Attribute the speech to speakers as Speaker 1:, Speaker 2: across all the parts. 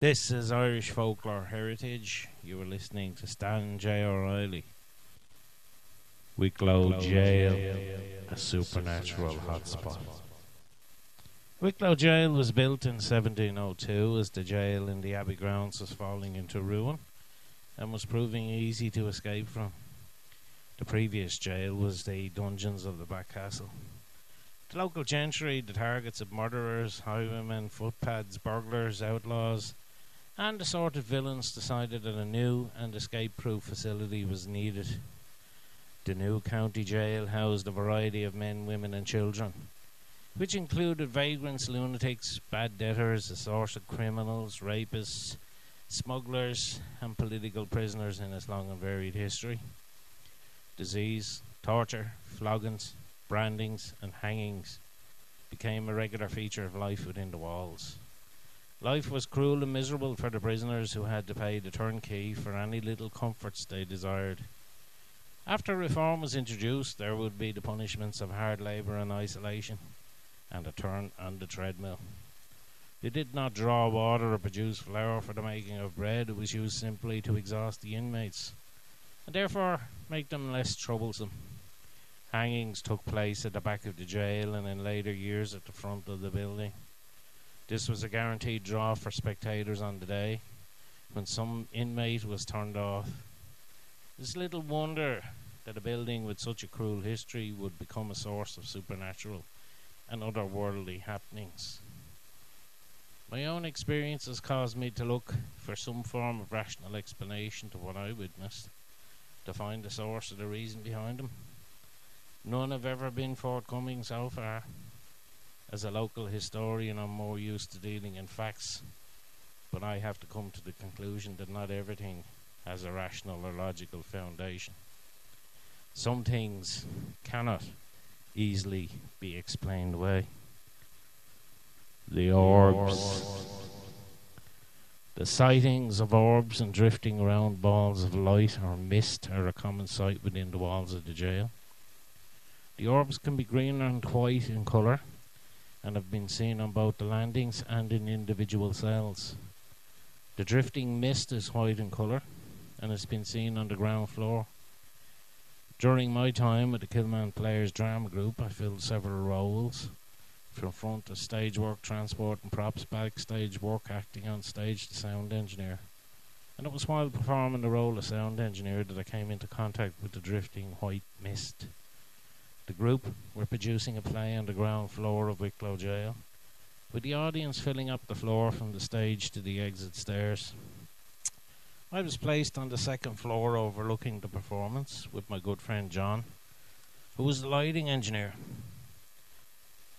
Speaker 1: This is Irish Folklore Heritage. You are listening to Stan J. O'Reilly. Wicklow Jail, a supernatural hotspot. Wicklow Jail was built in 1702 as the jail in the Abbey grounds was falling into ruin and was proving easy to escape from. The previous jail was the dungeons of the back castle. The local gentry, the targets of murderers, highwaymen, footpads, burglars, outlaws, and assorted villains, decided that a new and escape-proof facility was needed. The new county jail housed a variety of men, women and children, which included vagrants, lunatics, bad debtors, assorted criminals, rapists, smugglers and political prisoners in its long and varied history. Disease, torture, floggings, brandings and hangings became a regular feature of life within the walls. Life was cruel and miserable for the prisoners, who had to pay the turnkey for any little comforts they desired. After reform was introduced, there would be the punishments of hard labour and isolation, and a turn on the treadmill. They did not draw water or produce flour for the making of bread. It was used simply to exhaust the inmates, and therefore make them less troublesome. Hangings took place at the back of the jail and in later years at the front of the building. This was a guaranteed draw for spectators on the day when some inmate was turned off. It is little wonder that a building with such a cruel history would become a source of supernatural and otherworldly happenings. My own experiences caused me to look for some form of rational explanation to what I witnessed, to find the source of the reason behind them. None have ever been forthcoming so far. As a local historian, I'm more used to dealing in facts, but I have to come to the conclusion that not everything has a rational or logical foundation. Some things cannot easily be explained away. The orbs. The sightings of orbs and drifting round balls of light or mist are a common sight within the walls of the jail. The orbs can be green and white in colour, and have been seen on both the landings and in individual cells. The drifting mist is white in colour and has been seen on the ground floor. During my time with the Kilman Players Drama Group, I filled several roles, from front to stage work, transport and props, backstage work, acting on stage to sound engineer. And it was while performing the role of sound engineer that I came into contact with the drifting white mist. The group were producing a play on the ground floor of Wicklow Jail, with the audience filling up the floor from the stage to the exit stairs. I was placed on the second floor overlooking the performance with my good friend John, who was the lighting engineer.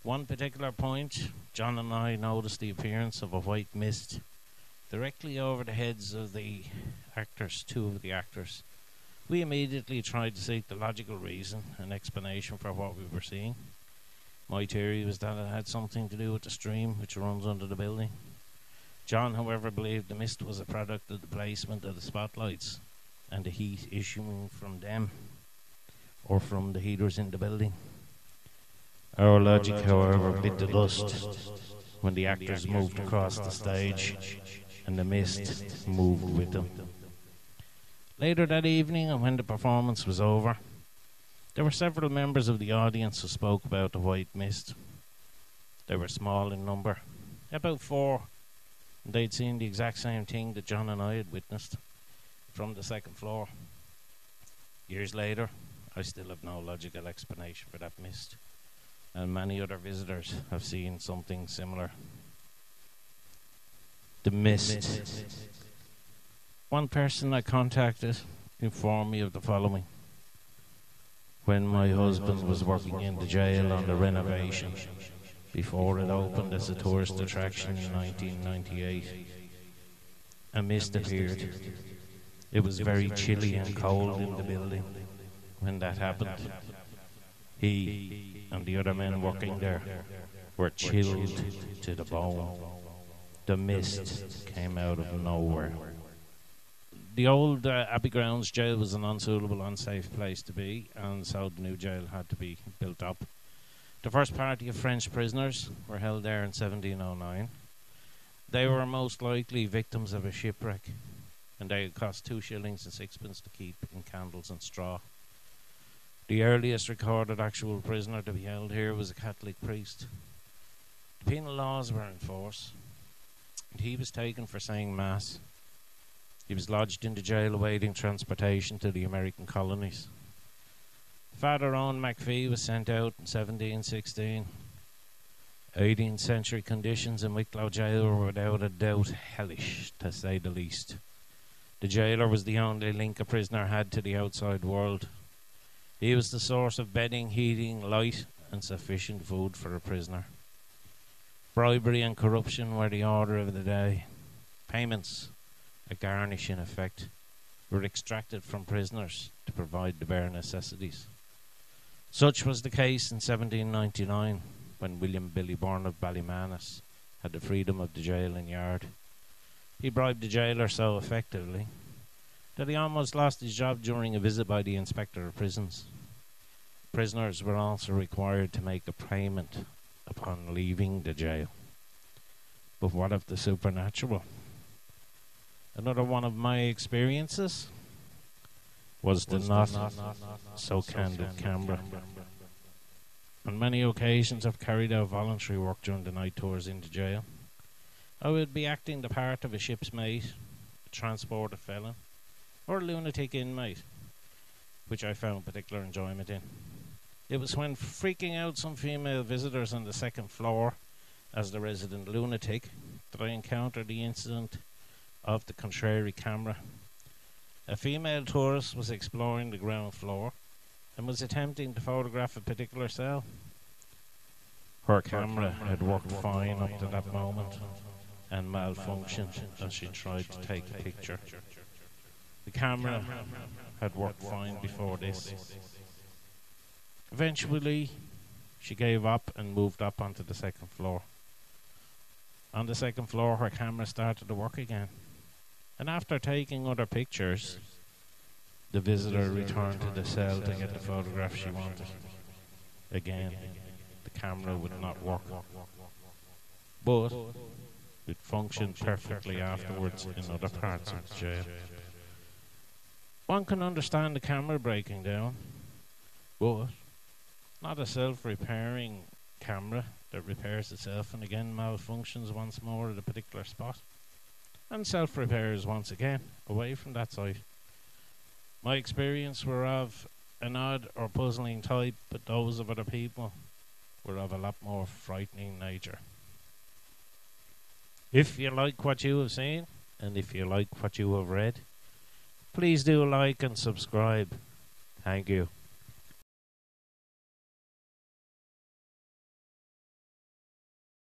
Speaker 1: One particular point, John and I noticed the appearance of a white mist directly over the heads of the actors, two of the actors. We immediately tried to seek the logical reason and explanation for what we were seeing. My theory was that it had something to do with the stream which runs under the building. John, however, believed the mist was a product of the placement of the spotlights and the heat issuing from them, or from the heaters in the building. Our logic, however, bit the dust when the actors moved across the stage and the mist moved with them. Later that evening, and when the performance was over, there were several members of the audience who spoke about the white mist. They were small in number, about 4, and they'd seen the exact same thing that John and I had witnessed from the second floor. Years later, I still have no logical explanation for that mist, and many other visitors have seen something similar. The mist. One person I contacted informed me of the following. When my husband was working in the jail on the renovation before it opened as a tourist attraction in 1998, a mist appeared. It was very chilly and cold in the building when that happened. He and the other men working there were chilled to the bone. The mist came out of nowhere. The old Abbey Grounds jail was an unsuitable, unsafe place to be, and so the new jail had to be built up. The first party of French prisoners were held there in 1709, They were most likely victims of a shipwreck, and they had cost 2 shillings and sixpence to keep in candles and straw. The earliest recorded actual prisoner to be held here was a Catholic priest. The penal laws were in force, and he was taken for saying Mass. He was lodged in the jail awaiting transportation to the American colonies. Father Owen McPhee was sent out in 1716. 18th century conditions in Wicklow jail were without a doubt hellish, to say the least. The jailer was the only link a prisoner had to the outside world. He was the source of bedding, heating, light, and sufficient food for a prisoner. Bribery and corruption were the order of the day. Payments, a garnish in effect, were extracted from prisoners to provide the bare necessities. Such was the case in 1799, when William Billy Bourne of Ballymanus had the freedom of the jail and yard. He bribed the jailer so effectively that he almost lost his job during a visit by the Inspector of Prisons. Prisoners were also required to make a payment upon leaving the jail. But what of the supernatural? Another one of my experiences was the not so candid camera. On many occasions I've carried out voluntary work during the night tours into jail. I would be acting the part of a ship's mate, a transported felon, or a lunatic inmate, which I found particular enjoyment in. It was when freaking out some female visitors on the second floor as the resident lunatic that I encountered the incident of the contrary camera. A female tourist was exploring the ground floor and was attempting to photograph a particular cell. Her camera had worked fine up to that moment and malfunctioned as she tried to take a picture. The camera had worked fine before this. Eventually, she gave up and moved up onto the second floor. On the second floor, her camera started to work again. And after taking other pictures, the visitor returned to the cell to get the photograph she wanted. Again, the camera would not work. But it functioned perfectly afterwards in other parts of the jail. One can understand the camera breaking down, but not a self-repairing camera that repairs itself and again malfunctions once more at a particular spot and self-repairs once again away from that site. My experience were of an odd or puzzling type, but those of other people were of a lot more frightening nature. If you like what you have seen, and if you like what you have read, please do like and subscribe. Thank you.